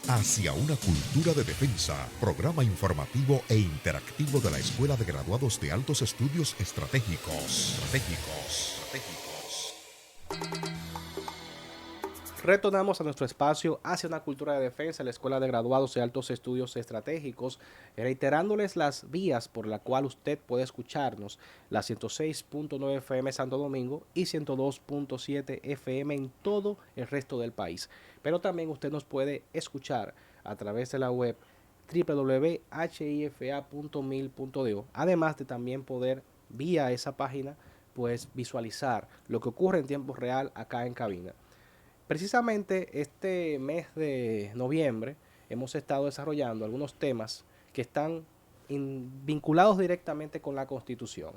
Hacia una cultura de defensa, programa informativo e interactivo de la Escuela de Graduados de Altos Estudios Estratégicos. Retornamos a nuestro espacio hacia una cultura de defensa, la Escuela de Graduados de Altos Estudios Estratégicos, reiterándoles las vías por la cual usted puede escucharnos, la 106.9 FM Santo Domingo y 102.7 FM en todo el resto del país. Pero también usted nos puede escuchar a través de la web www.hifa.mil.do, además de también poder vía esa página pues visualizar lo que ocurre en tiempo real acá en cabina. Precisamente este mes de noviembre hemos estado desarrollando algunos temas que están vinculados directamente con la Constitución.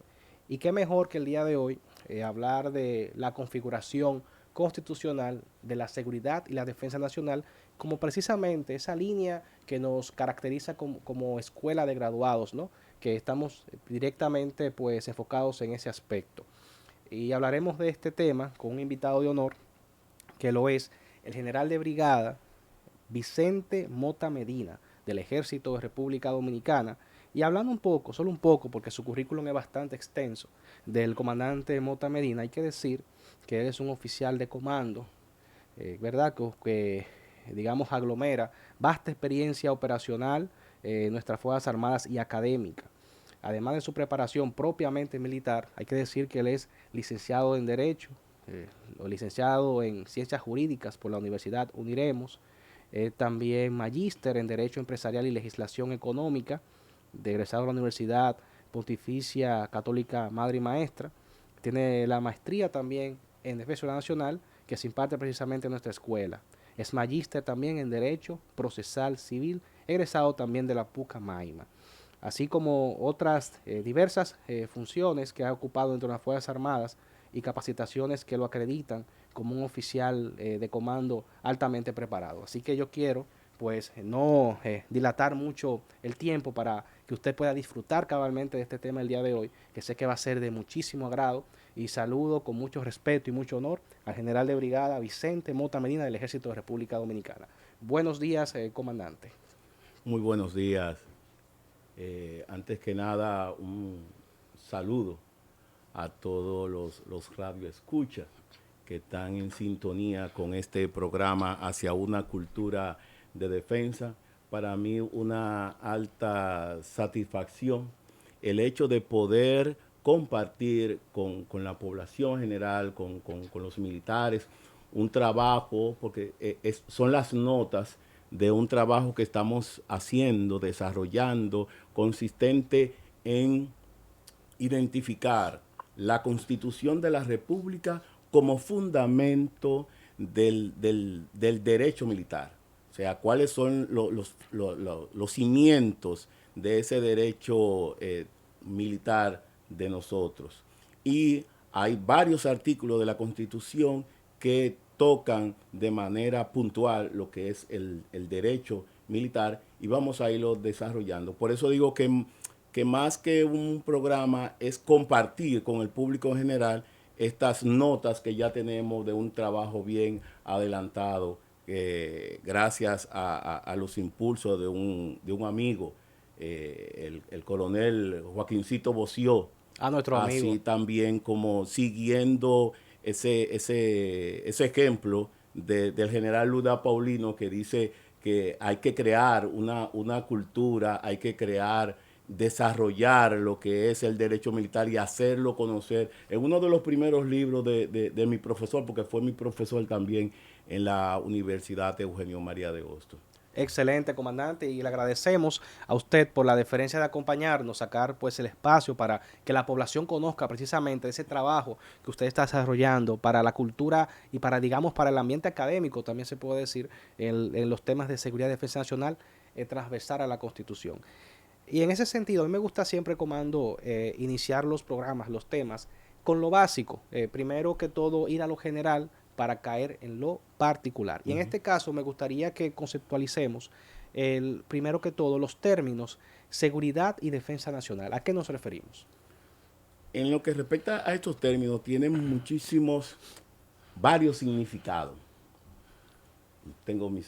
Y qué mejor que el día de hoy hablar de la configuración constitucional de la seguridad y la defensa nacional como precisamente esa línea que nos caracteriza como escuela de graduados, ¿no? Que estamos directamente pues enfocados en ese aspecto. Y hablaremos de este tema con un invitado de honor que lo es el general de brigada Vicente Mota Medina, del Ejército de República Dominicana. Y hablando un poco, solo un poco, porque su currículum es bastante extenso, del comandante Mota Medina, hay que decir que él es un oficial de comando, ¿verdad? Que, digamos, aglomera vasta experiencia operacional en nuestras Fuerzas Armadas y académica. Además de su preparación propiamente militar, hay que decir que él es licenciado en Derecho, o licenciado en Ciencias Jurídicas por la Universidad Uniremos, también magíster en Derecho Empresarial y Legislación Económica, egresado de la Universidad Pontificia Católica Madre y Maestra. Tiene la maestría también en Defensa Nacional, que se imparte precisamente en nuestra escuela. Es magíster también en Derecho Procesal Civil, egresado también de la Pucamaima, así como otras diversas funciones que ha ocupado dentro de las Fuerzas Armadas y capacitaciones que lo acreditan como un oficial de comando altamente preparado. Así que yo quiero pues no dilatar mucho el tiempo para que usted pueda disfrutar cabalmente de este tema el día de hoy, que sé que va a ser de muchísimo agrado, y saludo con mucho respeto y mucho honor al general de brigada Vicente Mota Medina del Ejército de República Dominicana. Buenos días, comandante. Muy buenos días. Antes que nada, un saludo a todos los radioescuchas que están en sintonía con este programa hacia una cultura de defensa. Para mí una alta satisfacción el hecho de poder compartir con la población general, con los militares, un trabajo, porque son las notas de un trabajo que estamos haciendo, desarrollando, consistente en identificar la Constitución de la República como fundamento del derecho militar. O sea, cuáles son los cimientos de ese derecho militar de nosotros. Y hay varios artículos de la Constitución que tocan de manera puntual lo que es el derecho militar y vamos a irlo desarrollando. Por eso digo que más que un programa es compartir con el público en general estas notas que ya tenemos de un trabajo bien adelantado, gracias a los impulsos de un amigo, el coronel Joaquincito Boció, A nuestro amigo. así también como siguiendo ese ejemplo del general Luda Paulino, que dice que hay que crear una cultura, hay que desarrollar lo que es el derecho militar y hacerlo conocer. En uno de los primeros libros de mi profesor, porque fue mi profesor también en la Universidad de Eugenio María de Hostos. Excelente, comandante, y le agradecemos a usted por la deferencia de acompañarnos, sacar pues el espacio para que la población conozca precisamente ese trabajo que usted está desarrollando para la cultura y para, digamos, para el ambiente académico, también se puede decir, en los temas de seguridad y defensa nacional, transversal a la Constitución. Y en ese sentido, a mí me gusta siempre, comando, iniciar los programas, los temas, con lo básico. Primero que todo, ir a lo general para caer en lo particular. Y en este caso, me gustaría que conceptualicemos, primero que todo, los términos seguridad y defensa nacional. ¿A qué nos referimos? En lo que respecta a estos términos, tienen varios significados. Tengo mi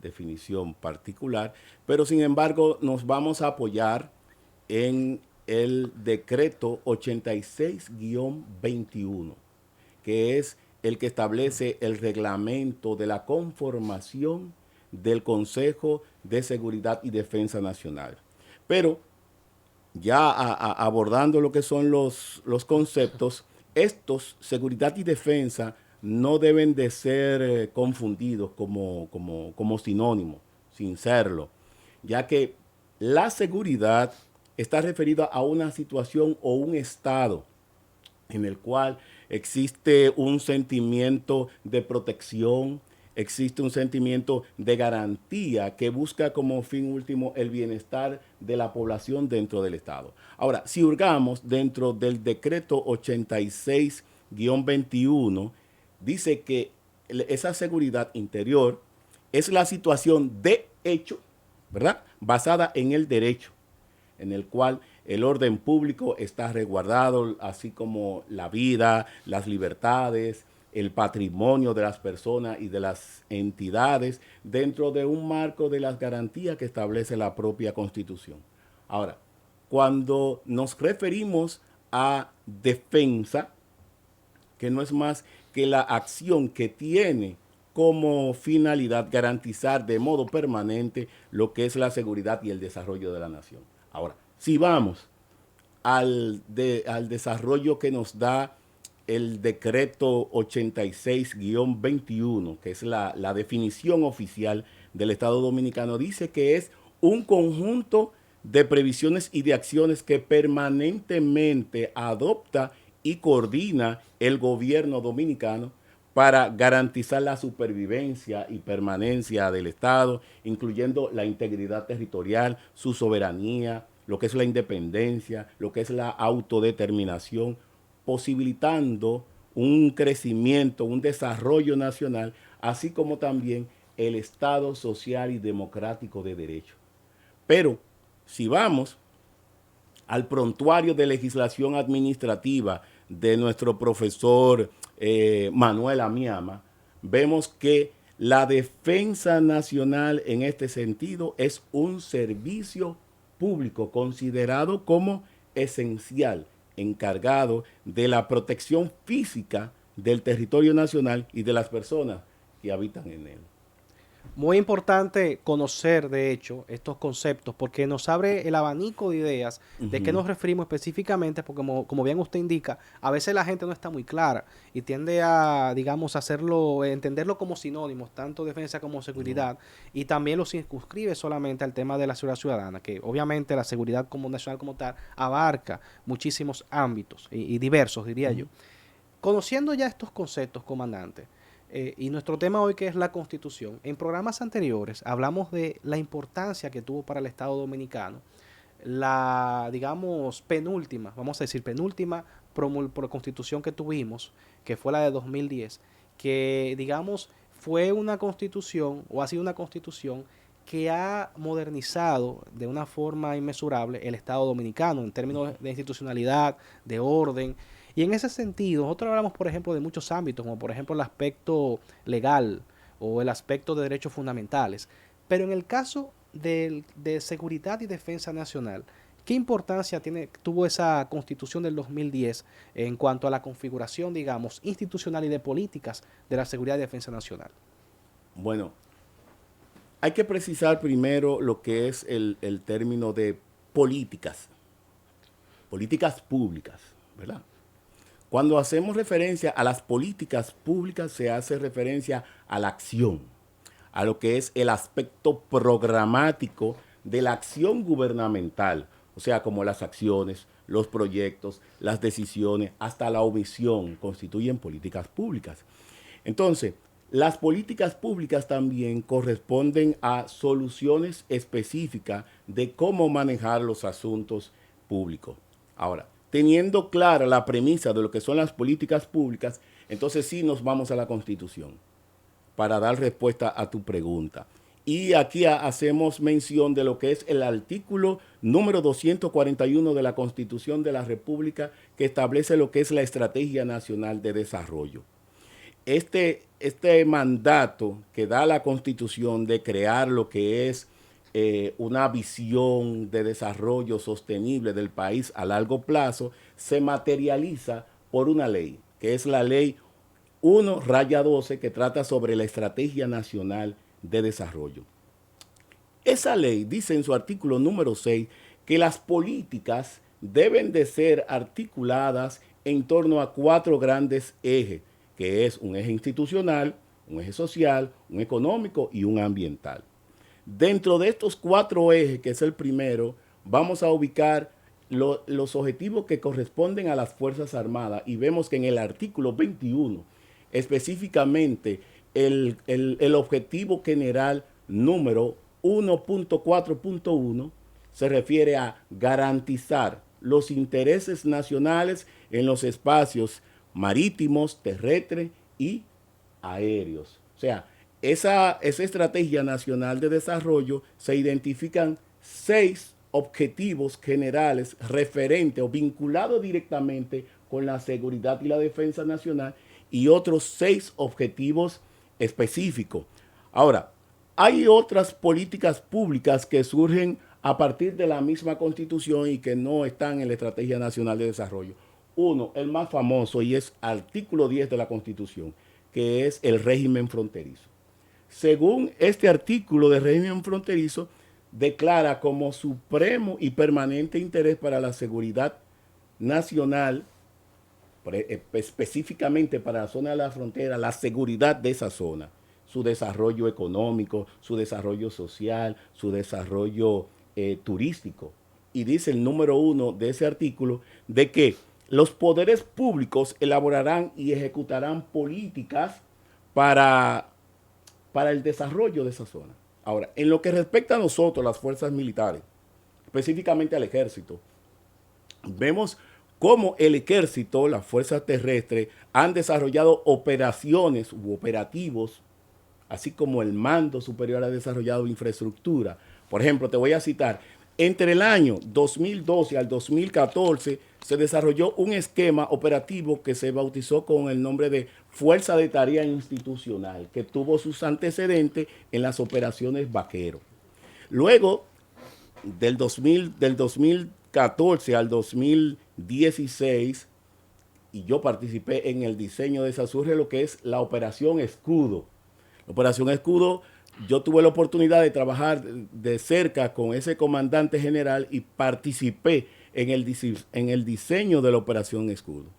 definición particular, pero sin embargo nos vamos a apoyar en el decreto 86-21, que es el que establece el reglamento de la conformación del Consejo de Seguridad y Defensa Nacional. Pero ya abordando lo que son los conceptos, estos, seguridad y defensa, no deben de ser confundidos como sinónimo, sin serlo, ya que la seguridad está referida a una situación o un estado en el cual existe un sentimiento de protección, existe un sentimiento de garantía que busca como fin último el bienestar de la población dentro del Estado. Ahora, si hurgamos dentro del decreto 86-21, dice que esa seguridad interior es la situación de hecho, ¿verdad?, basada en el derecho, en el cual el orden público está resguardado, así como la vida, las libertades, el patrimonio de las personas y de las entidades, dentro de un marco de las garantías que establece la propia Constitución. Ahora, cuando nos referimos a defensa, que no es más que la acción que tiene como finalidad garantizar de modo permanente lo que es la seguridad y el desarrollo de la nación. Ahora, si vamos al desarrollo que nos da el decreto 86-21, que es la definición oficial del Estado Dominicano, dice que es un conjunto de previsiones y de acciones que permanentemente adopta y coordina el gobierno dominicano para garantizar la supervivencia y permanencia del Estado, incluyendo la integridad territorial, su soberanía, lo que es la independencia, lo que es la autodeterminación, posibilitando un crecimiento, un desarrollo nacional, así como también el Estado social y democrático de derecho. Pero si vamos al prontuario de legislación administrativa de nuestro profesor Manuel Amiama, vemos que la defensa nacional en este sentido es un servicio público considerado como esencial, encargado de la protección física del territorio nacional y de las personas que habitan en él. Muy importante conocer, de hecho, estos conceptos porque nos abre el abanico de ideas de qué nos referimos específicamente, porque como bien usted indica, a veces la gente no está muy clara y tiende a, digamos, entenderlo como sinónimos, tanto defensa como seguridad, y también lo circunscribe solamente al tema de la seguridad ciudadana, que obviamente la seguridad como nacional como tal abarca muchísimos ámbitos y diversos, diría yo. Conociendo ya estos conceptos, comandante, y nuestro tema hoy, que es la Constitución, en programas anteriores hablamos de la importancia que tuvo para el Estado Dominicano la, digamos, vamos a decir penúltima constitución que tuvimos, que fue la de 2010, que, digamos, fue una constitución, o ha sido una constitución que ha modernizado de una forma inmesurable el Estado Dominicano en términos de institucionalidad, de orden. Y en ese sentido, nosotros hablamos, por ejemplo, de muchos ámbitos, como por ejemplo el aspecto legal o el aspecto de derechos fundamentales. Pero en el caso de seguridad y defensa nacional, ¿qué importancia tuvo esa Constitución del 2010 en cuanto a la configuración, digamos, institucional y de políticas de la seguridad y defensa nacional? Bueno, hay que precisar primero lo que es el término de políticas públicas, ¿verdad? Cuando hacemos referencia a las políticas públicas, se hace referencia a la acción, a lo que es el aspecto programático de la acción gubernamental, o sea, como las acciones, los proyectos, las decisiones, hasta la omisión, constituyen políticas públicas. Entonces, las políticas públicas también corresponden a soluciones específicas de cómo manejar los asuntos públicos. Ahora, teniendo clara la premisa de lo que son las políticas públicas, entonces sí nos vamos a la Constitución para dar respuesta a tu pregunta. Y aquí hacemos mención de lo que es el artículo número 241 de la Constitución de la República, que establece lo que es la Estrategia Nacional de Desarrollo. este mandato que da la Constitución de crear lo que es una visión de desarrollo sostenible del país a largo plazo, se materializa por una ley, que es la ley 1-12, que trata sobre la Estrategia Nacional de Desarrollo. Esa ley dice en su artículo número 6 que las políticas deben de ser articuladas en torno a 4 grandes ejes, que es un eje institucional, un eje social, un económico y un ambiental. Dentro de estos 4 ejes, que es el primero, vamos a ubicar los objetivos que corresponden a las Fuerzas Armadas, y vemos que en el artículo 21, específicamente el objetivo general número 1.4.1 se refiere a garantizar los intereses nacionales en los espacios marítimos, terrestres y aéreos. O sea, esa estrategia nacional de desarrollo se identifican 6 objetivos generales referentes o vinculados directamente con la seguridad y la defensa nacional, y otros 6 objetivos específicos. Ahora, hay otras políticas públicas que surgen a partir de la misma Constitución y que no están en la Estrategia Nacional de Desarrollo. Uno, el más famoso, y es artículo 10 de la Constitución, que es el régimen fronterizo. Según este artículo de régimen fronterizo, declara como supremo y permanente interés para la seguridad nacional, específicamente para la zona de la frontera, la seguridad de esa zona, su desarrollo económico, su desarrollo social, su desarrollo turístico. Y dice el número 1 de ese artículo de que los poderes públicos elaborarán y ejecutarán políticas para el desarrollo de esa zona. Ahora, en lo que respecta a nosotros, las fuerzas militares, específicamente al ejército, vemos cómo el ejército, las fuerzas terrestres, han desarrollado operaciones u operativos, así como el Mando Superior ha desarrollado infraestructura. Por ejemplo, te voy a citar, entre el año 2012 al 2014 se desarrolló un esquema operativo que se bautizó con el nombre de Fuerza de Tarea Institucional, que tuvo sus antecedentes en las operaciones Vaquero. Luego, del 2014 al 2016, y yo participé en el diseño de esa, surge lo que es la Operación Escudo. La Operación Escudo, yo tuve la oportunidad de trabajar de cerca con ese comandante general y participé en el diseño de la Operación Escudo.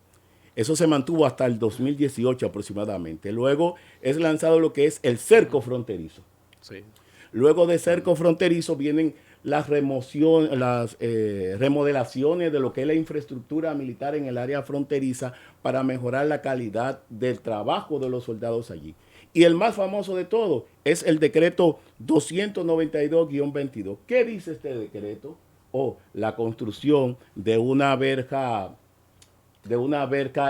Eso se mantuvo hasta el 2018 aproximadamente. Luego es lanzado lo que es el cerco fronterizo. Sí. Luego de cerco fronterizo vienen las remodelaciones de lo que es la infraestructura militar en el área fronteriza para mejorar la calidad del trabajo de los soldados allí. Y el más famoso de todo es el decreto 292-22. ¿Qué dice este decreto? La construcción de una verja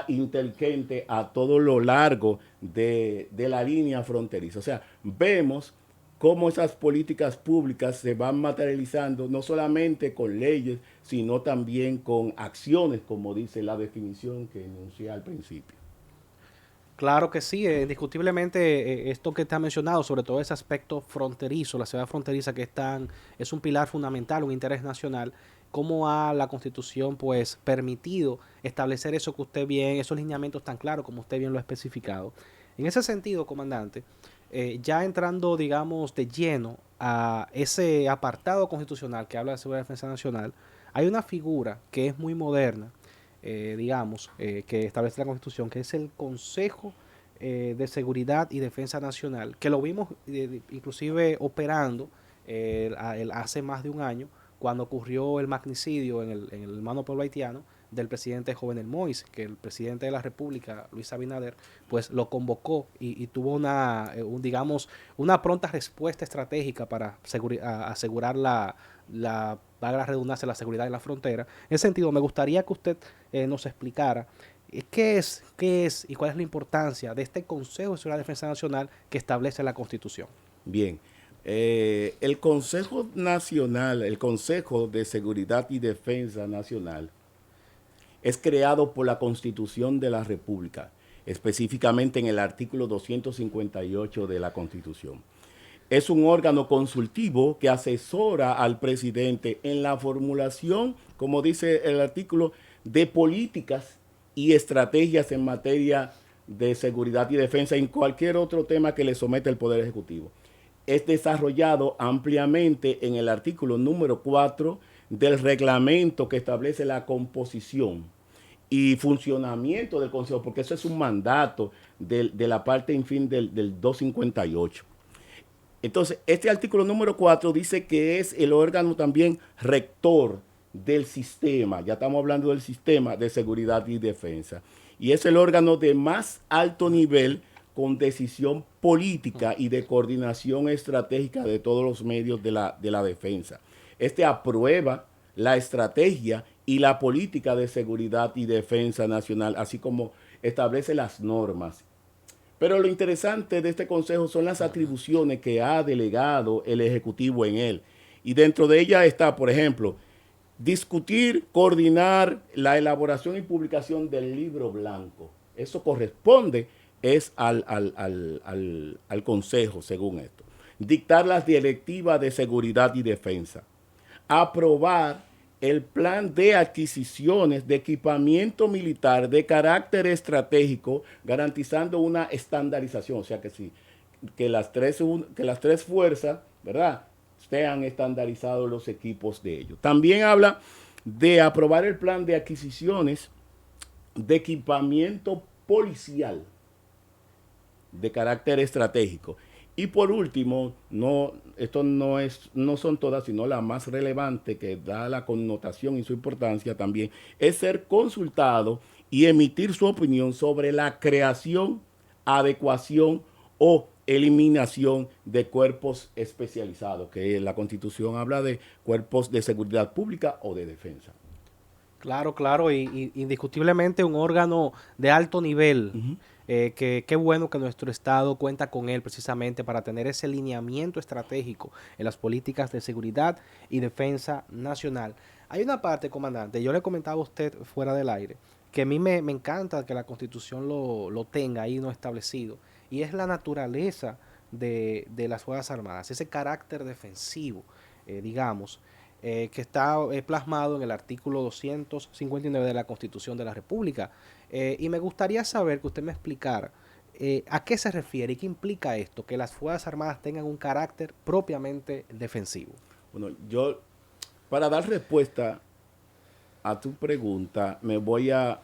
inteligente a todo lo largo de la línea fronteriza. O sea, vemos cómo esas políticas públicas se van materializando no solamente con leyes, sino también con acciones, como dice la definición que enuncié al principio. Claro que sí, indiscutiblemente esto que te ha mencionado, sobre todo ese aspecto fronterizo, la ciudad fronteriza es un pilar fundamental, un interés nacional, cómo ha la Constitución pues permitido establecer eso que usted bien, esos lineamientos tan claros como usted bien lo ha especificado. En ese sentido, comandante, ya entrando, digamos, de lleno a ese apartado constitucional que habla de seguridad y defensa nacional, hay una figura que es muy moderna, que establece la Constitución, que es el Consejo de Seguridad y Defensa Nacional, que lo vimos inclusive operando hace más de un año, cuando ocurrió el magnicidio en el hermano pueblo haitiano del presidente Jovenel Moïse, que el presidente de la República, Luis Abinader, pues lo convocó y tuvo una pronta respuesta estratégica para asegurar valga la redundancia, la seguridad de la frontera. En ese sentido, me gustaría que usted nos explicara qué es y cuál es la importancia de este Consejo de Seguridad y Defensa Nacional que establece la Constitución. Bien, el Consejo Nacional, el Consejo de Seguridad y Defensa Nacional, es creado por la Constitución de la República. específicamente en el artículo 258 de la Constitución. Es un órgano consultivo que asesora al presidente en la formulación, como dice el artículo, de políticas y estrategias en materia de seguridad y defensa en cualquier otro tema que le someta el Poder Ejecutivo. Es desarrollado ampliamente en el artículo número 4 del reglamento que establece la composición y funcionamiento del Consejo, porque eso es un mandato de la parte, en fin, del 258. Entonces, este artículo número 4 dice que es el órgano también rector del sistema, ya estamos hablando del sistema de seguridad y defensa, y es el órgano de más alto nivel con decisión política y de coordinación estratégica de todos los medios de la defensa. Este aprueba la estrategia y la política de seguridad y defensa nacional, así como establece las normas. Pero lo interesante de este consejo son las atribuciones que ha delegado el Ejecutivo en él. Y dentro de ella está, por ejemplo, discutir, coordinar la elaboración y publicación del libro blanco. Eso corresponde al Consejo, según esto. Dictar las directivas de seguridad y defensa. Aprobar el plan de adquisiciones de equipamiento militar de carácter estratégico, garantizando una estandarización, o sea que las tres fuerzas, ¿verdad?, sean estandarizados los equipos de ellos. También habla de aprobar el plan de adquisiciones de equipamiento policial de carácter estratégico. Y por último, esto no son todas, sino la más relevante, que da la connotación y su importancia también, es ser consultado y emitir su opinión sobre la creación, adecuación o eliminación de cuerpos especializados, que la Constitución habla de cuerpos de seguridad pública o de defensa. Claro, claro, y indiscutiblemente un órgano de alto nivel. Qué bueno que nuestro Estado cuenta con él precisamente para tener ese lineamiento estratégico en las políticas de seguridad y defensa nacional. Hay una parte, comandante, yo le comentaba a usted fuera del aire, que a mí me encanta que la Constitución lo tenga ahí no establecido, y es la naturaleza de las Fuerzas Armadas, ese carácter defensivo, digamos, que está plasmado en el artículo 259 de la Constitución de la República. Y me gustaría saber que usted me explicara a qué se refiere y qué implica esto, que las Fuerzas Armadas tengan un carácter propiamente defensivo. Bueno, yo, para dar respuesta a tu pregunta, me voy a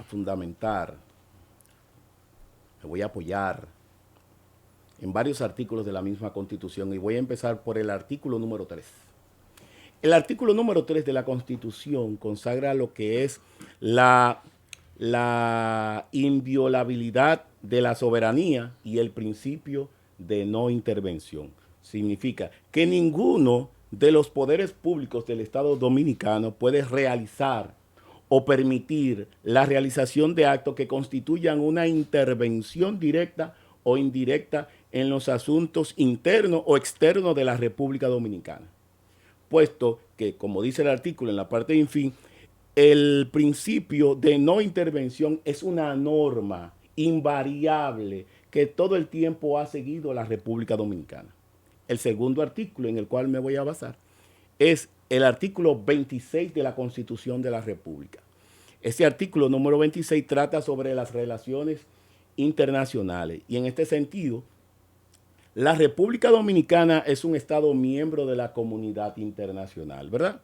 fundamentar, me voy a apoyar en varios artículos de la misma Constitución, y voy a empezar por el artículo número 3. El artículo número 3 de la Constitución consagra lo que es la inviolabilidad de la soberanía y el principio de no intervención. Significa que ninguno de los poderes públicos del Estado Dominicano puede realizar o permitir la realización de actos que constituyan una intervención directa o indirecta en los asuntos internos o externos de la República Dominicana. Puesto que, como dice el artículo en la parte de infin, el principio de no intervención es una norma invariable que todo el tiempo ha seguido la República Dominicana. El segundo artículo en el cual me voy a basar es el artículo 26 de la Constitución de la República. Este artículo número 26 trata sobre las relaciones internacionales, y en este sentido, la República Dominicana es un Estado miembro de la comunidad internacional, ¿verdad?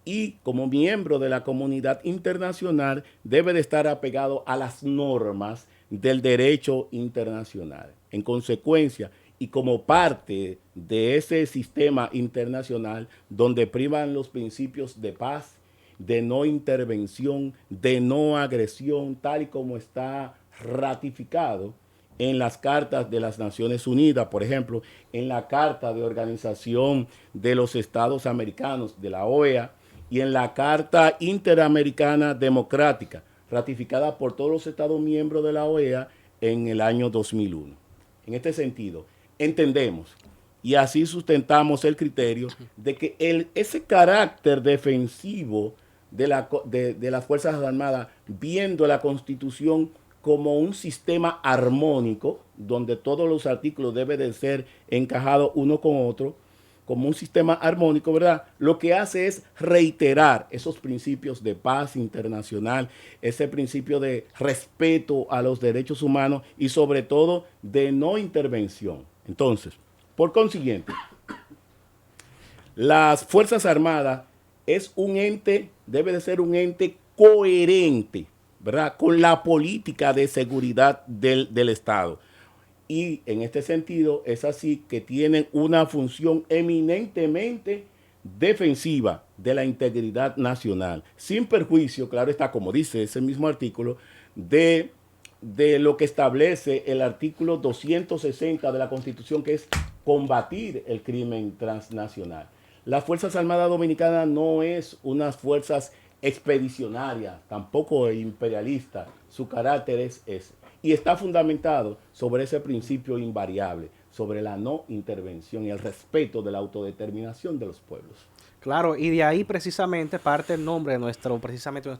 Y como miembro de la comunidad internacional debe de estar apegado a las normas del derecho internacional. En consecuencia, y como parte de ese sistema internacional donde privan los principios de paz, de no intervención, de no agresión, tal y como está ratificado en las cartas de las Naciones Unidas, por ejemplo, en la Carta de Organización de los Estados Americanos, de la OEA, y en la Carta Interamericana Democrática, ratificada por todos los Estados miembros de la OEA en el año 2001. En este sentido, entendemos y así sustentamos el criterio de que ese carácter defensivo de las Fuerzas Armadas viendo la Constitución como un sistema armónico, donde todos los artículos deben de ser encajados uno con otro, como un sistema armónico, ¿verdad? Lo que hace es reiterar esos principios de paz internacional, ese principio de respeto a los derechos humanos y sobre todo de no intervención. Entonces, por consiguiente, las Fuerzas Armadas es un ente, debe de ser un ente coherente, ¿verdad?, con la política de seguridad del Estado. Y en este sentido es así que tienen una función eminentemente defensiva de la integridad nacional, sin perjuicio, claro está, como dice ese mismo artículo, de lo que establece el artículo 260 de la Constitución, que es combatir el crimen transnacional. Las Fuerzas Armadas Dominicanas no es unas fuerzas expedicionarias, tampoco imperialistas, su carácter es ese. Y está fundamentado sobre ese principio invariable, sobre la no intervención y el respeto de la autodeterminación de los pueblos. Claro, y de ahí precisamente parte el nombre de nuestro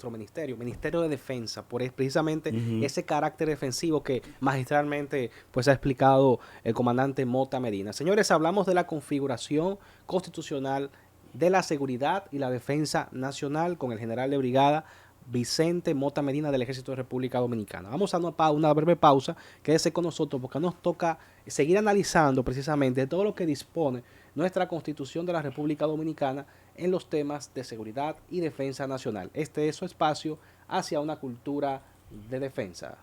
ministerio, Ministerio de Defensa, precisamente ese carácter defensivo que magistralmente pues ha explicado el comandante Mota Medina. Señores, hablamos de la configuración constitucional de la seguridad y la defensa nacional con el general de brigada Vicente Mota Medina del Ejército de República Dominicana. Vamos a una breve pausa, quédese con nosotros porque nos toca seguir analizando precisamente todo lo que dispone nuestra Constitución de la República Dominicana en los temas de seguridad y defensa nacional. Este es su espacio hacia una cultura de defensa.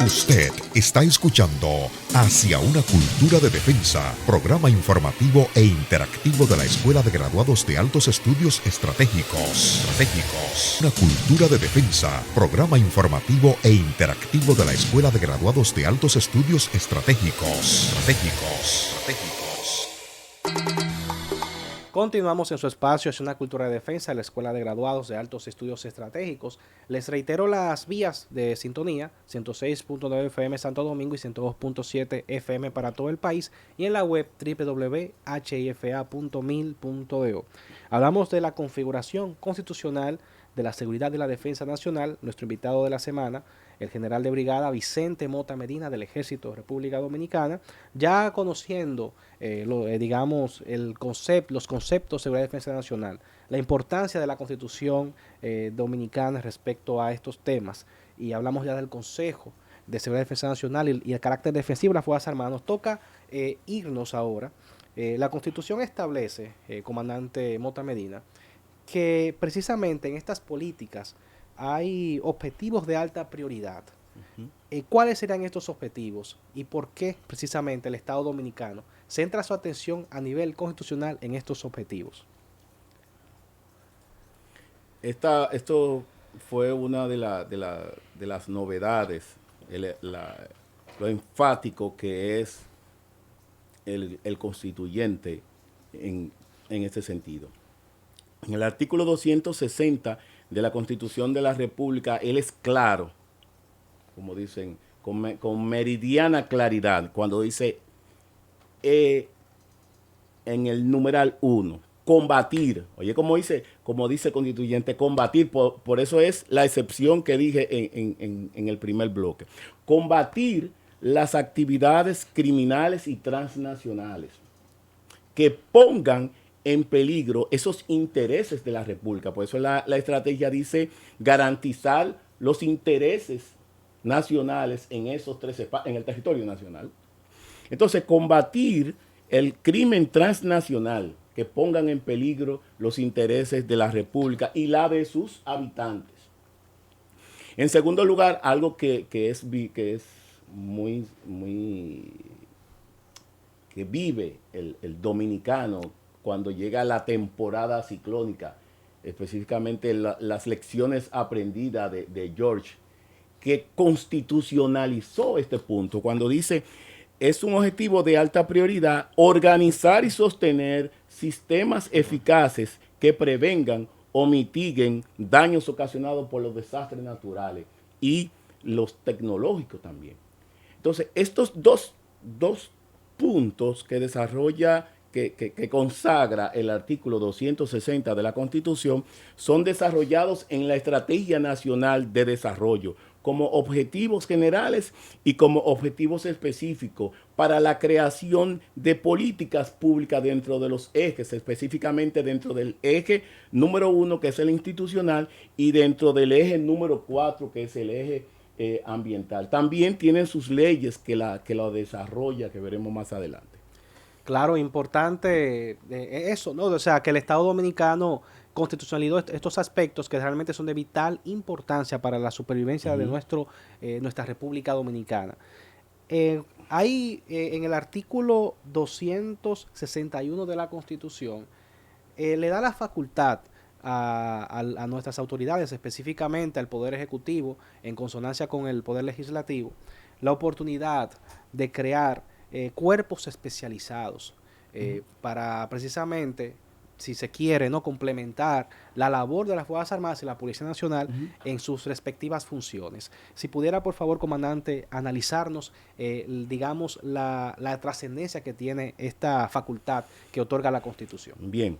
Usted está escuchando Hacia una cultura de defensa, programa informativo e interactivo de la Escuela de Graduados de Altos Estudios Estratégicos. Una cultura de defensa, programa informativo e interactivo de la Escuela de Graduados de Altos Estudios Estratégicos. Continuamos en su espacio hacia una cultura de defensa de la Escuela de Graduados de Altos Estudios Estratégicos. Les reitero las vías de sintonía: 106.9 FM Santo Domingo y 102.7 FM para todo el país, y en la web www.hifa.mil.do. Hablamos de la configuración constitucional de la seguridad y la defensa nacional. Nuestro invitado de la semana, el general de brigada Vicente Mota Medina del Ejército de República Dominicana, ya conociendo los conceptos de seguridad y defensa nacional, la importancia de la Constitución dominicana respecto a estos temas, y hablamos ya del Consejo de Seguridad y Defensa Nacional y el carácter defensivo de las Fuerzas Armadas. Nos toca irnos ahora. La Constitución establece, comandante Mota Medina, que precisamente en estas políticas hay objetivos de alta prioridad. ¿Cuáles serán estos objetivos y por qué precisamente el Estado Dominicano centra su atención a nivel constitucional en estos objetivos? Esto fue una de las novedades, lo enfático que es el constituyente en este sentido. En el artículo 260 de la Constitución de la República, él es claro, como dicen, con meridiana claridad, cuando dice en el numeral 1, combatir. Oye, como dice el constituyente, combatir, por eso es la excepción que dije en el primer bloque. Combatir las actividades criminales y transnacionales que pongan en peligro esos intereses de la República. Por eso la estrategia dice garantizar los intereses nacionales en esos en el territorio nacional. Entonces, combatir el crimen transnacional que pongan en peligro los intereses de la República y la de sus habitantes. En segundo lugar, algo que vive el dominicano cuando llega la temporada ciclónica, específicamente las lecciones aprendidas de George, que constitucionalizó este punto, cuando dice: es un objetivo de alta prioridad organizar y sostener sistemas eficaces que prevengan o mitiguen daños ocasionados por los desastres naturales y los tecnológicos también. Entonces, estos dos puntos que desarrolla que consagra el artículo 260 de la Constitución son desarrollados en la Estrategia Nacional de Desarrollo como objetivos generales y como objetivos específicos para la creación de políticas públicas dentro de los ejes, específicamente dentro del eje número 1, que es el institucional, y dentro del eje número 4, que es el eje ambiental. También tienen sus leyes que lo desarrolla, que veremos más adelante. Claro, importante eso, ¿no? O sea, que el Estado Dominicano constitucionalizó estos aspectos que realmente son de vital importancia para la supervivencia de nuestra República Dominicana. En el artículo 261 de la Constitución, le da la facultad a nuestras autoridades, específicamente al Poder Ejecutivo, en consonancia con el Poder Legislativo, la oportunidad de crear cuerpos especializados para precisamente, si se quiere, ¿no?, complementar la labor de las Fuerzas Armadas y la Policía Nacional en sus respectivas funciones. Si pudiera, por favor, comandante, analizarnos, digamos, la trascendencia que tiene esta facultad que otorga la Constitución. Bien.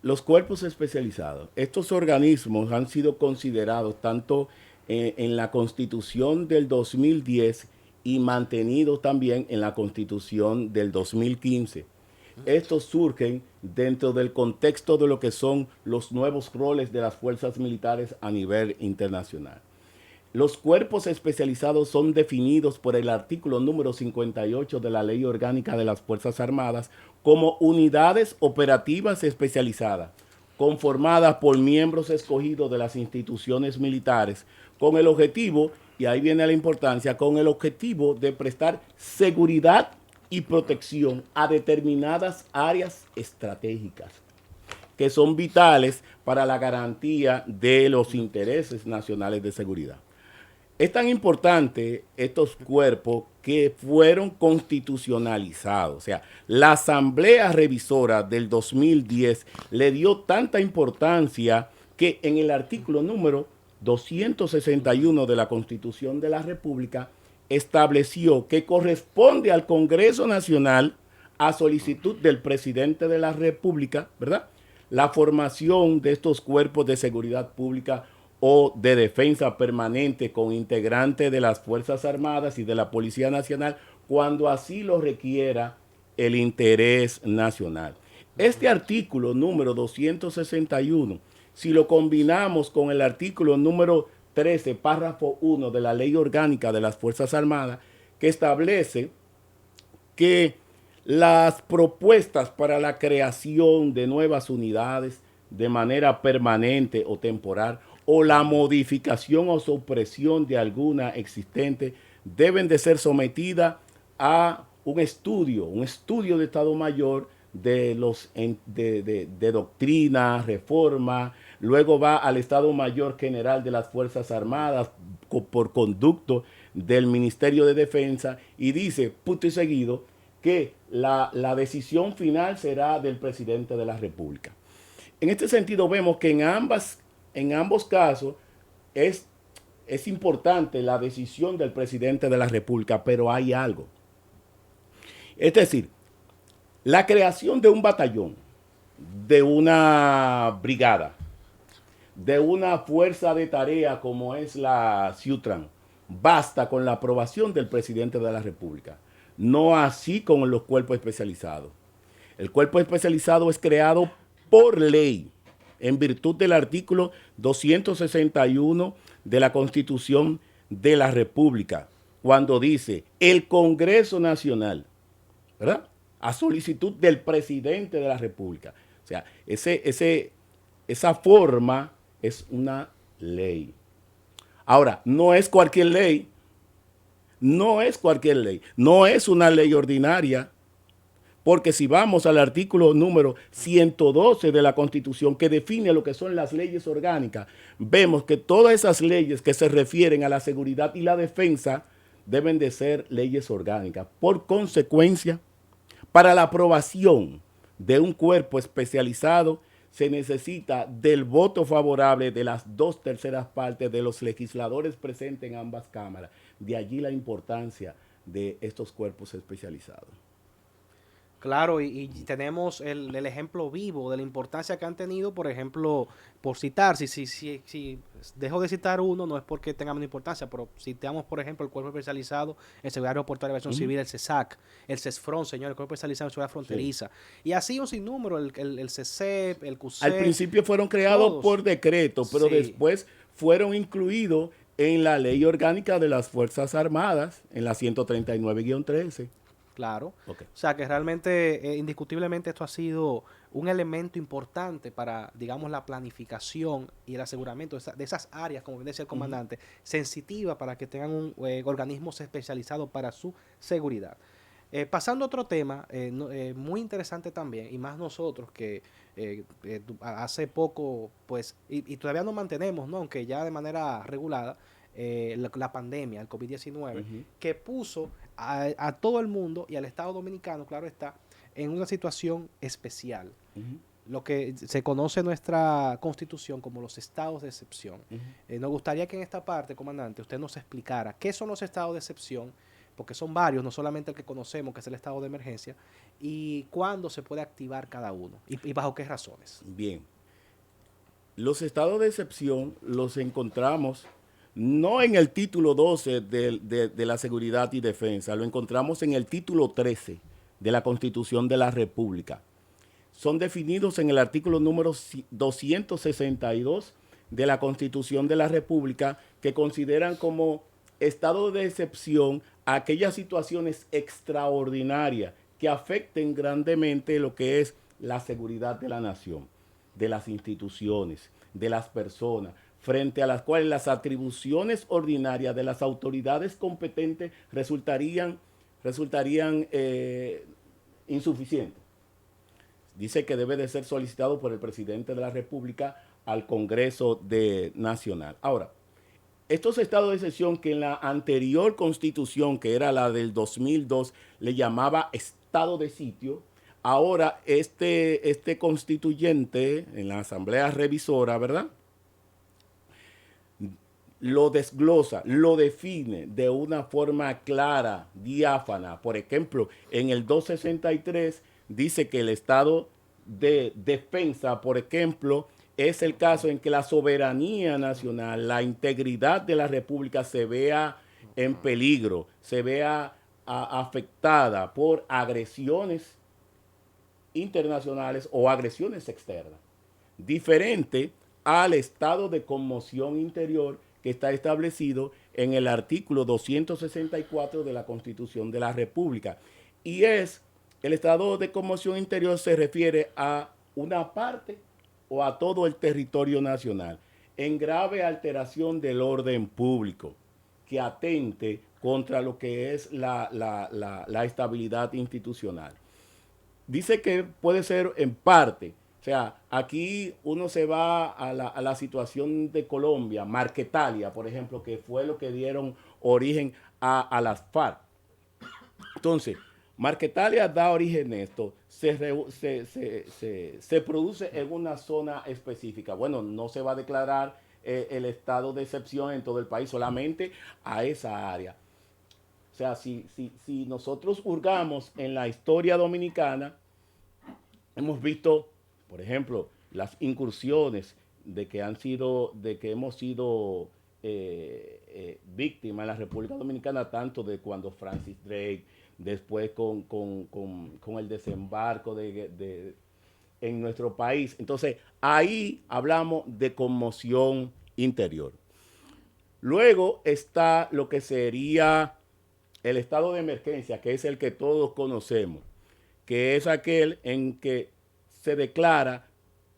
Los cuerpos especializados, estos organismos han sido considerados tanto en la Constitución del 2010 y mantenidos también en la Constitución del 2015. Estos surgen dentro del contexto de lo que son los nuevos roles de las fuerzas militares a nivel internacional. Los cuerpos especializados son definidos por el artículo número 58 de la Ley Orgánica de las Fuerzas Armadas como unidades operativas especializadas, conformadas por miembros escogidos de las instituciones militares, con el objetivo, y ahí viene la importancia, con el objetivo de prestar seguridad y protección a determinadas áreas estratégicas que son vitales para la garantía de los intereses nacionales de seguridad. Es tan importante estos cuerpos que fueron constitucionalizados. O sea, la Asamblea Revisora del 2010 le dio tanta importancia que en el artículo número 261 de la Constitución de la República estableció que corresponde al Congreso Nacional, a solicitud del presidente de la República, ¿verdad?, la formación de estos cuerpos de seguridad pública o de defensa permanente con integrantes de las Fuerzas Armadas y de la Policía Nacional cuando así lo requiera el interés nacional. Este artículo número 261, si lo combinamos con el artículo número 13, párrafo 1 de la Ley Orgánica de las Fuerzas Armadas, que establece que las propuestas para la creación de nuevas unidades de manera permanente o temporal o la modificación o supresión de alguna existente deben de ser sometidas a un estudio de Estado Mayor de doctrina, reforma, luego va al Estado Mayor General de las Fuerzas Armadas por conducto del Ministerio de Defensa y dice, punto y seguido, que la decisión final será del presidente de la República. En este sentido vemos que en ambos casos es importante la decisión del presidente de la República, pero hay algo. Es decir, la creación de un batallón, de una brigada, de una fuerza de tarea como es la CIUTRAN, basta con la aprobación del presidente de la República. No así con los cuerpos especializados. El cuerpo especializado es creado por ley, en virtud del artículo 261 de la Constitución de la República, cuando dice el Congreso Nacional, ¿verdad?, a solicitud del presidente de la República. O sea, esa forma es una ley. Ahora, no es cualquier ley, no es cualquier ley, no es una ley ordinaria, porque si vamos al artículo número 112 de la Constitución, que define lo que son las leyes orgánicas, vemos que todas esas leyes que se refieren a la seguridad y la defensa deben de ser leyes orgánicas. Por consecuencia, para la aprobación de un cuerpo especializado se necesita del voto favorable de las 2/3 partes de los legisladores presentes en ambas cámaras. De allí la importancia de estos cuerpos especializados. Claro, y tenemos el ejemplo vivo de la importancia que han tenido, por ejemplo, por citar, si dejo de citar uno, no es porque tenga menos importancia, pero citamos, por ejemplo, el Cuerpo Especializado en Seguridad Aeroportuaria y Aviación Civil, el CESAC, el CESFRON, señor, el Cuerpo Especializado en Seguridad Fronteriza, y así un sinnúmero, el CESEP, el CUSEP. Al principio fueron creados todos. por decreto, pero Sí. después fueron incluidos en la Ley Orgánica de las Fuerzas Armadas, en la 139-13. Claro. Okay. O sea que realmente, indiscutiblemente, esto ha sido un elemento importante para, digamos, la planificación y el aseguramiento de esas áreas, como bien decía el comandante, sensitivas para que tengan organismos especializados para su seguridad. Pasando a otro tema, muy interesante también, y más nosotros que hace poco, pues, y todavía nos mantenemos, ¿no? Aunque ya de manera regulada, la pandemia, el COVID-19, que puso a todo el mundo y al Estado Dominicano, claro está, en una situación especial. Lo que se conoce en nuestra Constitución como los estados de excepción. Nos gustaría que en esta parte, comandante, usted nos explicara qué son los estados de excepción, porque son varios, no solamente el que conocemos, que es el estado de emergencia, y cuándo se puede activar cada uno, y bajo qué razones. Bien. Los estados de excepción los encontramos no en el título 12 de la seguridad y defensa, lo encontramos en el título 13 de la Constitución de la República. Son definidos en el artículo número 262 de la Constitución de la República, que consideran como estado de excepción aquellas situaciones extraordinarias que afecten grandemente lo que es la seguridad de la nación, de las instituciones, de las personas, frente a las cuales las atribuciones ordinarias de las autoridades competentes resultarían insuficientes. Dice que debe de ser solicitado por el presidente de la República al Congreso Nacional. Ahora, estos estados de excepción que en la anterior constitución, que era la del 2002, le llamaba estado de sitio, ahora este constituyente en la Asamblea Revisora, ¿verdad?, lo desglosa, lo define de una forma clara, diáfana. Por ejemplo, en el 263 dice que el estado de defensa, por ejemplo, es el caso en que la soberanía nacional, la integridad de la República se vea en peligro, se vea afectada por agresiones internacionales o agresiones externas. Diferente al estado de conmoción interior que está establecido en el artículo 264 de la Constitución de la República. Y el estado de conmoción interior se refiere a una parte o a todo el territorio nacional en grave alteración del orden público que atente contra lo que es la estabilidad institucional. Dice que puede ser en parte. O sea, aquí uno se va a la situación de Colombia, Marquetalia, por ejemplo, que fue lo que dieron origen a las FARC. Entonces, Marquetalia da origen a esto, se produce en una zona específica. Bueno, no se va a declarar el estado de excepción en todo el país, solamente a esa área. O sea, si nosotros hurgamos en la historia dominicana, hemos visto, por ejemplo, las incursiones de que hemos sido víctimas en la República Dominicana, tanto de cuando Francis Drake, después con el desembarco en nuestro país. Entonces, ahí hablamos de conmoción interior. Luego está lo que sería el estado de emergencia, que es el que todos conocemos, que es aquel en que se declara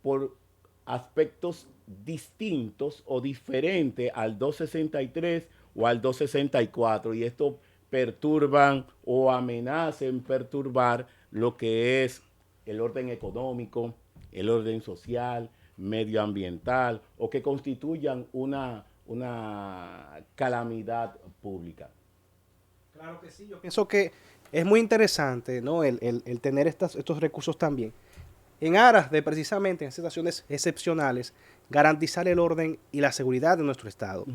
por aspectos distintos o diferentes al 263 o al 264, y esto perturban o amenazan perturbar lo que es el orden económico, el orden social, medioambiental, o que constituyan una calamidad pública. Claro que sí, yo pienso que es muy interesante, ¿no?, el tener estos recursos también, en aras de precisamente en situaciones excepcionales garantizar el orden y la seguridad de nuestro Estado.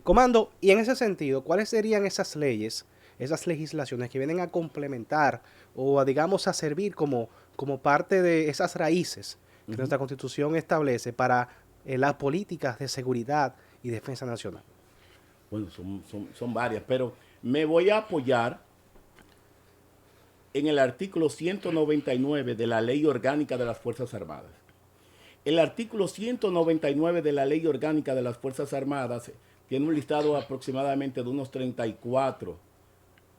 Comando, y en ese sentido, ¿cuáles serían esas leyes esas legislaciones que vienen a complementar o a, digamos, a servir como parte de esas raíces que nuestra Constitución establece para las políticas de seguridad y defensa nacional? Bueno, son varias, pero me voy a apoyar en el artículo 199 de la Ley Orgánica de las Fuerzas Armadas. El artículo 199 de la Ley Orgánica de las Fuerzas Armadas tiene un listado aproximadamente de unos 34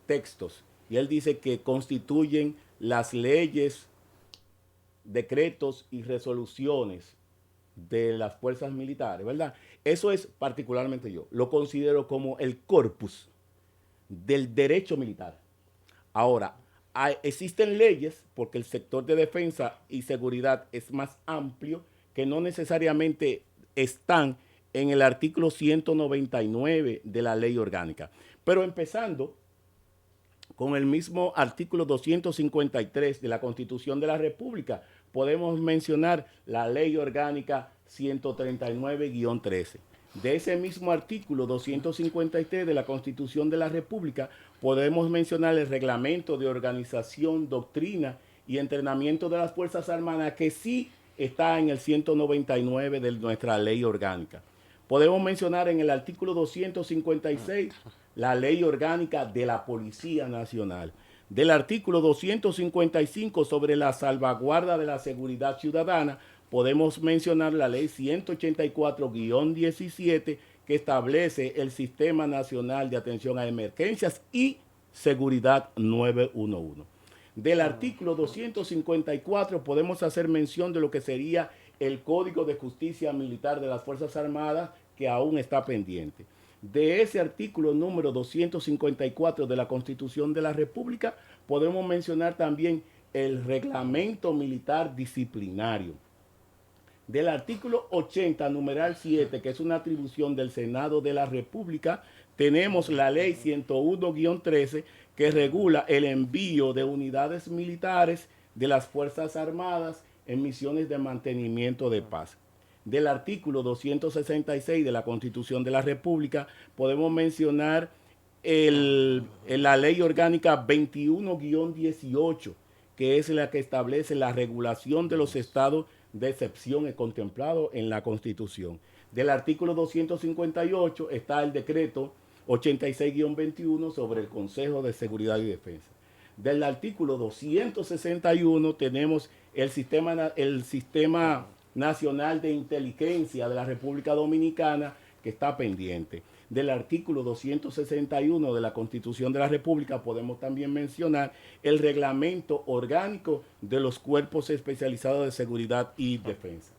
textos, y él dice que constituyen las leyes, decretos y resoluciones de las fuerzas militares, ¿verdad? Eso es particularmente yo, lo considero como el corpus del derecho militar. Ahora, existen leyes, porque el sector de defensa y seguridad es más amplio, que no necesariamente están en el artículo 199 de la ley orgánica. Pero empezando con el mismo artículo 253 de la Constitución de la República, podemos mencionar la ley orgánica 139-13. De ese mismo artículo 253 de la Constitución de la República, podemos mencionar el reglamento de organización, doctrina y entrenamiento de las Fuerzas Armadas, que sí está en el 199 de nuestra ley orgánica. Podemos mencionar en el artículo 256 la ley orgánica de la Policía Nacional. Del artículo 255 sobre la salvaguarda de la seguridad ciudadana, podemos mencionar la ley 184-17 que establece el Sistema Nacional de Atención a Emergencias y Seguridad 911. Del artículo 254 podemos hacer mención de lo que sería el Código de Justicia Militar de las Fuerzas Armadas, que aún está pendiente. De ese artículo número 254 de la Constitución de la República, podemos mencionar también el Reglamento Militar Disciplinario. Del artículo 80, numeral 7, que es una atribución del Senado de la República, tenemos la ley 101-13, que regula el envío de unidades militares de las Fuerzas Armadas en misiones de mantenimiento de paz. Del artículo 266 de la Constitución de la República, podemos mencionar la ley orgánica 21-18, que es la que establece la regulación de los estados de excepción contemplado en la Constitución. Del artículo 258 está el decreto 86-21 sobre el Consejo de Seguridad y Defensa. Del artículo 261 tenemos el Sistema Nacional de Inteligencia de la República Dominicana, que está pendiente. Del artículo 261 de la Constitución de la República podemos también mencionar el Reglamento Orgánico de los Cuerpos Especializados de Seguridad y Defensa.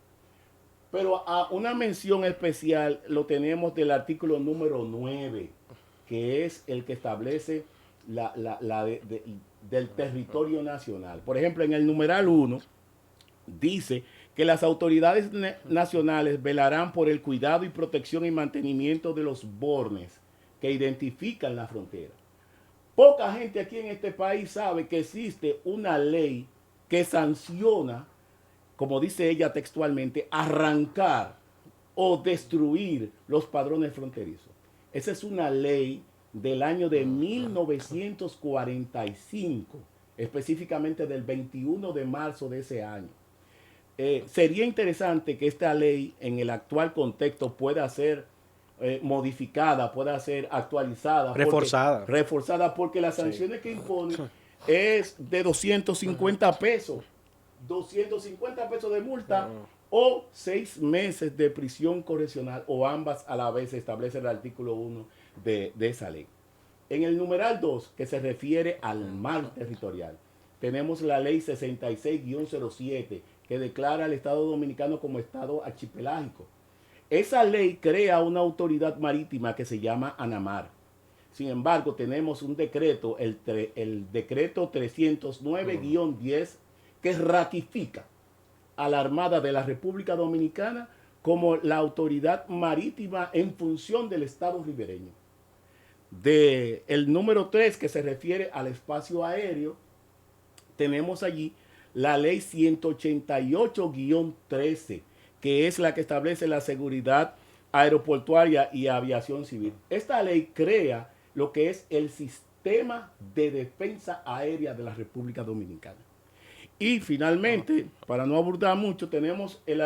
Pero a una mención especial lo tenemos del artículo número 9, que es el que establece del territorio nacional. Por ejemplo, en el numeral 1 dice que las autoridades nacionales velarán por el cuidado y protección y mantenimiento de los bornes que identifican la frontera. Poca gente aquí en este país sabe que existe una ley que sanciona, como dice ella textualmente, arrancar o destruir los padrones fronterizos. Esa es una ley del año de 1945, específicamente del 21 de marzo de ese año. Sería interesante que esta ley en el actual contexto pueda ser modificada, pueda ser actualizada. Reforzada, porque las sanciones que impone es de 250 pesos. 250 pesos de multa o 6 meses de prisión correccional, o ambas a la vez, establece el artículo 1 de esa ley. En el numeral 2, que se refiere al mar territorial, tenemos la ley 66-07, que declara al Estado Dominicano como Estado archipelágico. Esa ley crea una autoridad marítima que se llama ANAMAR. Sin embargo, tenemos un decreto, el decreto 309-10, que ratifica a la Armada de la República Dominicana como la autoridad marítima en función del Estado ribereño. El número 3, que se refiere al espacio aéreo, tenemos allí la ley 188-13, que es la que establece la seguridad aeroportuaria y aviación civil. Esta ley crea lo que es el Sistema de Defensa Aérea de la República Dominicana. Y finalmente, para no abordar mucho, tenemos el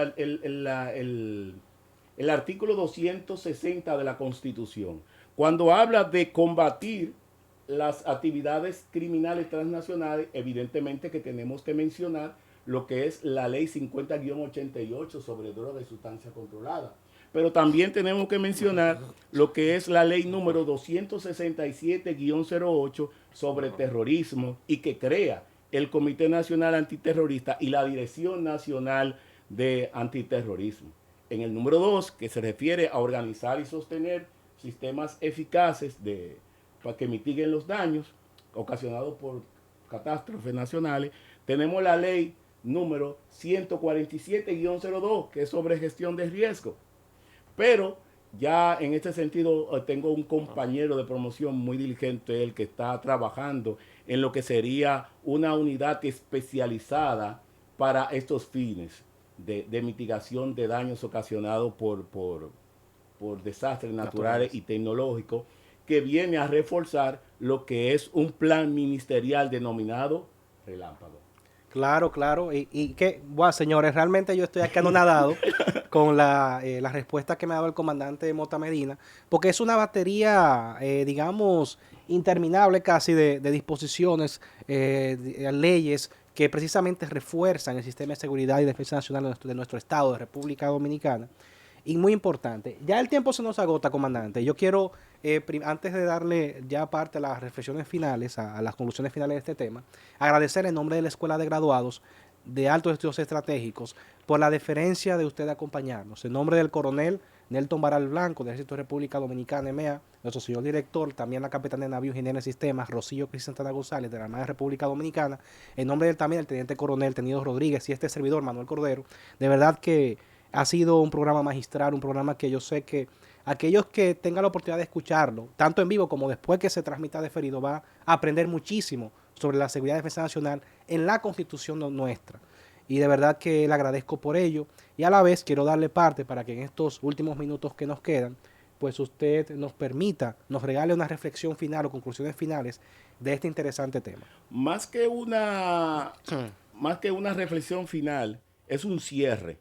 artículo 260 de la Constitución, cuando habla de combatir las actividades criminales transnacionales. Evidentemente que tenemos que mencionar lo que es la ley 50-88 sobre drogas y sustancias controladas. Pero también tenemos que mencionar lo que es la ley número 267-08 sobre terrorismo, y que crea el Comité Nacional Antiterrorista y la Dirección Nacional de Antiterrorismo. En el número 2, que se refiere a organizar y sostener sistemas eficaces para que mitiguen los daños ocasionados por catástrofes nacionales, tenemos la ley número 147-02, que es sobre gestión de riesgo. Pero ya en este sentido tengo un compañero de promoción muy diligente, el que está trabajando en lo que sería una unidad especializada para estos fines de mitigación de daños ocasionados por desastres naturales y tecnológicos, que viene a reforzar lo que es un plan ministerial denominado Relámpago. Claro, claro. Y que, bueno, señores, realmente yo estoy aquí anonadado con la respuesta que me ha dado el comandante Mota Medina, porque es una batería, digamos, interminable casi de disposiciones, leyes que precisamente refuerzan el sistema de seguridad y defensa nacional de nuestro estado, de República Dominicana. Y muy importante, ya el tiempo se nos agota, comandante. Yo quiero, antes de darle ya parte a las reflexiones finales, a las conclusiones finales de este tema, agradecer en nombre de la Escuela de Graduados de Altos Estudios Estratégicos por la deferencia de usted acompañarnos. En nombre del coronel Nelton Baral Blanco, del Ejército de República Dominicana, EMEA, nuestro señor director, también la capitana de navío ingeniero de sistemas, Rocío Cris Santana González, de la Armada de República Dominicana, en nombre del también el teniente coronel Tenido Rodríguez y este servidor, Manuel Cordero. De verdad que ha sido un programa magistral, un programa que yo sé que aquellos que tengan la oportunidad de escucharlo, tanto en vivo como después que se transmita diferido, va a aprender muchísimo sobre la seguridad y defensa nacional en la Constitución nuestra. Y de verdad que le agradezco por ello. Y a la vez quiero darle parte para que en estos últimos minutos que nos quedan, pues usted nos permita, nos regale una reflexión final o conclusiones finales de este interesante tema. Más que una reflexión final, es un cierre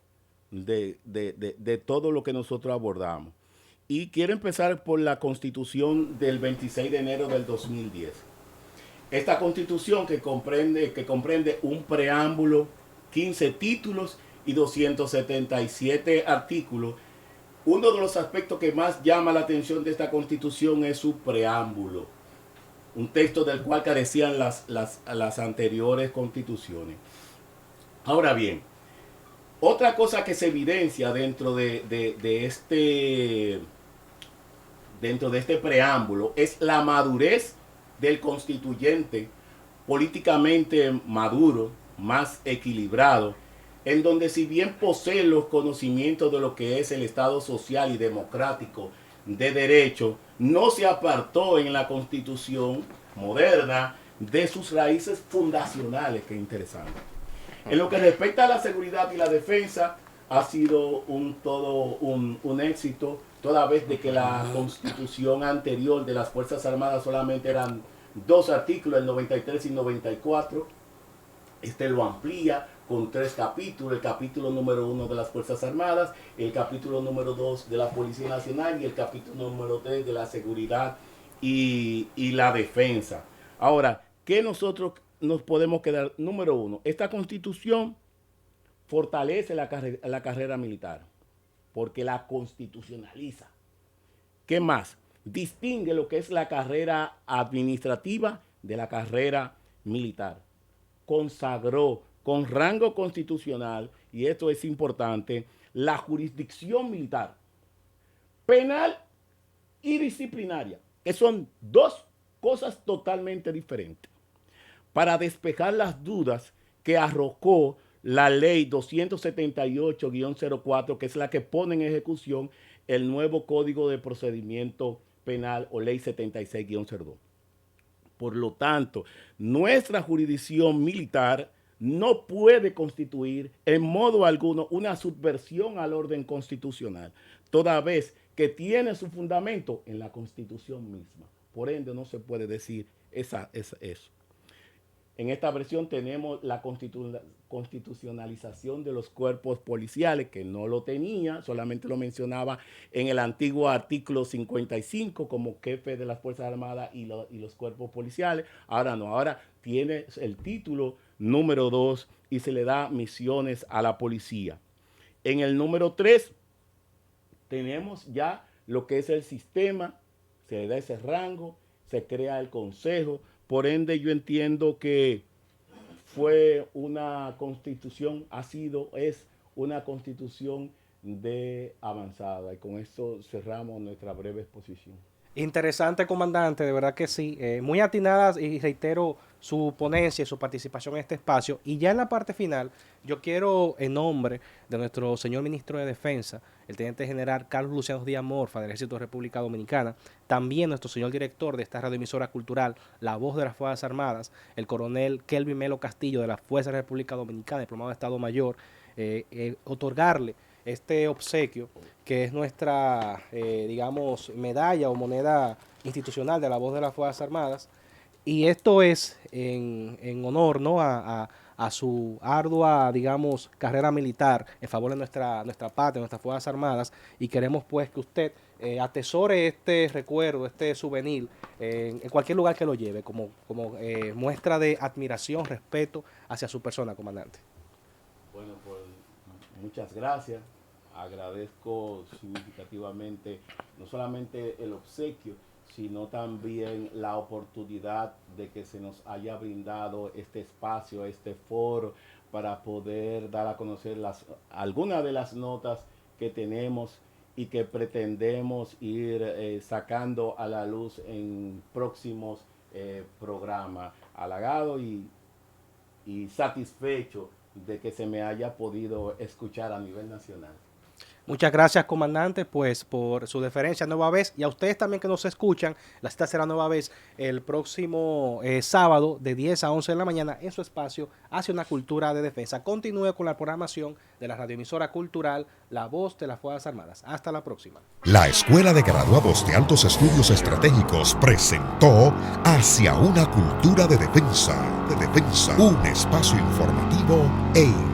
de todo lo que nosotros abordamos. Y quiero empezar por la Constitución del 26 de enero del 2010. Esta Constitución que comprende un preámbulo, 15 títulos y 277 artículos. Uno de los aspectos que más llama la atención de esta Constitución es su preámbulo, un texto del cual carecían las anteriores constituciones. Ahora bien, otra cosa que se evidencia dentro de este preámbulo es la madurez del constituyente, políticamente maduro, más equilibrado, en donde, si bien posee los conocimientos de lo que es el Estado social y democrático de derecho, no se apartó en la Constitución moderna de sus raíces fundacionales. Qué interesante. En lo que respecta a la seguridad y la defensa, ha sido todo un éxito, toda vez de que la Constitución anterior de las Fuerzas Armadas solamente eran 2 artículos, el 93 y 94. Este lo amplía con 3 capítulos: el capítulo número 1 de las Fuerzas Armadas, el capítulo número 2 de la Policía Nacional y el capítulo número 3 de la seguridad y la defensa. Ahora, ¿qué nosotros nos podemos quedar? Número 1, esta Constitución fortalece la carrera militar porque la constitucionaliza. ¿Qué más? Distingue lo que es la carrera administrativa de la carrera militar. Consagró con rango constitucional, y esto es importante, la jurisdicción militar, penal y disciplinaria, que son 2 cosas totalmente diferentes, para despejar las dudas que arrojó la ley 278-04, que es la que pone en ejecución el nuevo Código de Procedimiento Penal, o ley 76-02. Por lo tanto, nuestra jurisdicción militar no puede constituir en modo alguno una subversión al orden constitucional, toda vez que tiene su fundamento en la Constitución misma. Por ende, no se puede decir eso. En esta versión tenemos la constitucionalización de los cuerpos policiales, que no lo tenía, solamente lo mencionaba en el antiguo artículo 55 como jefe de las Fuerzas Armadas y los cuerpos policiales. Ahora no, ahora tiene el título número 2 y se le da misiones a la policía. En el número 3 tenemos ya lo que es el sistema, se le da ese rango, se crea el consejo. Por ende, yo entiendo que fue una constitución, es una constitución de avanzada. Y con esto cerramos nuestra breve exposición. Interesante, comandante, de verdad que sí. Muy atinadas y reitero su ponencia y su participación en este espacio. Y ya en la parte final, yo quiero, en nombre de nuestro señor ministro de Defensa, el teniente general Carlos Luciano Díaz Morfa, del Ejército de República Dominicana, también nuestro señor director de esta radioemisora cultural, La Voz de las Fuerzas Armadas, el coronel Kelvin Melo Castillo, de la Fuerza de la República Dominicana, diplomado de Estado Mayor, otorgarle este obsequio, que es nuestra, digamos, medalla o moneda institucional de la Voz de las Fuerzas Armadas. Y esto es en honor, ¿no?, a su ardua, digamos, carrera militar en favor de nuestra patria, nuestras Fuerzas Armadas. Y queremos, pues, que usted atesore este recuerdo, este souvenir, en cualquier lugar que lo lleve, como muestra de admiración, respeto hacia su persona, comandante. Bueno, pues muchas gracias. Agradezco significativamente no solamente el obsequio, sino también la oportunidad de que se nos haya brindado este espacio, este foro, para poder dar a conocer algunas de las notas que tenemos y que pretendemos ir sacando a la luz en próximos programas. Halagado y satisfecho de que se me haya podido escuchar a nivel nacional. Muchas gracias, comandante, pues por su deferencia nueva vez, y a ustedes también que nos escuchan. La cita será nueva vez el próximo sábado de 10 a 11 de la mañana en su espacio Hacia una Cultura de Defensa. Continúe con la programación de la radioemisora cultural La Voz de las Fuerzas Armadas. Hasta la próxima. La Escuela de Graduados de Altos Estudios Estratégicos presentó Hacia una Cultura de Defensa, un espacio informativo e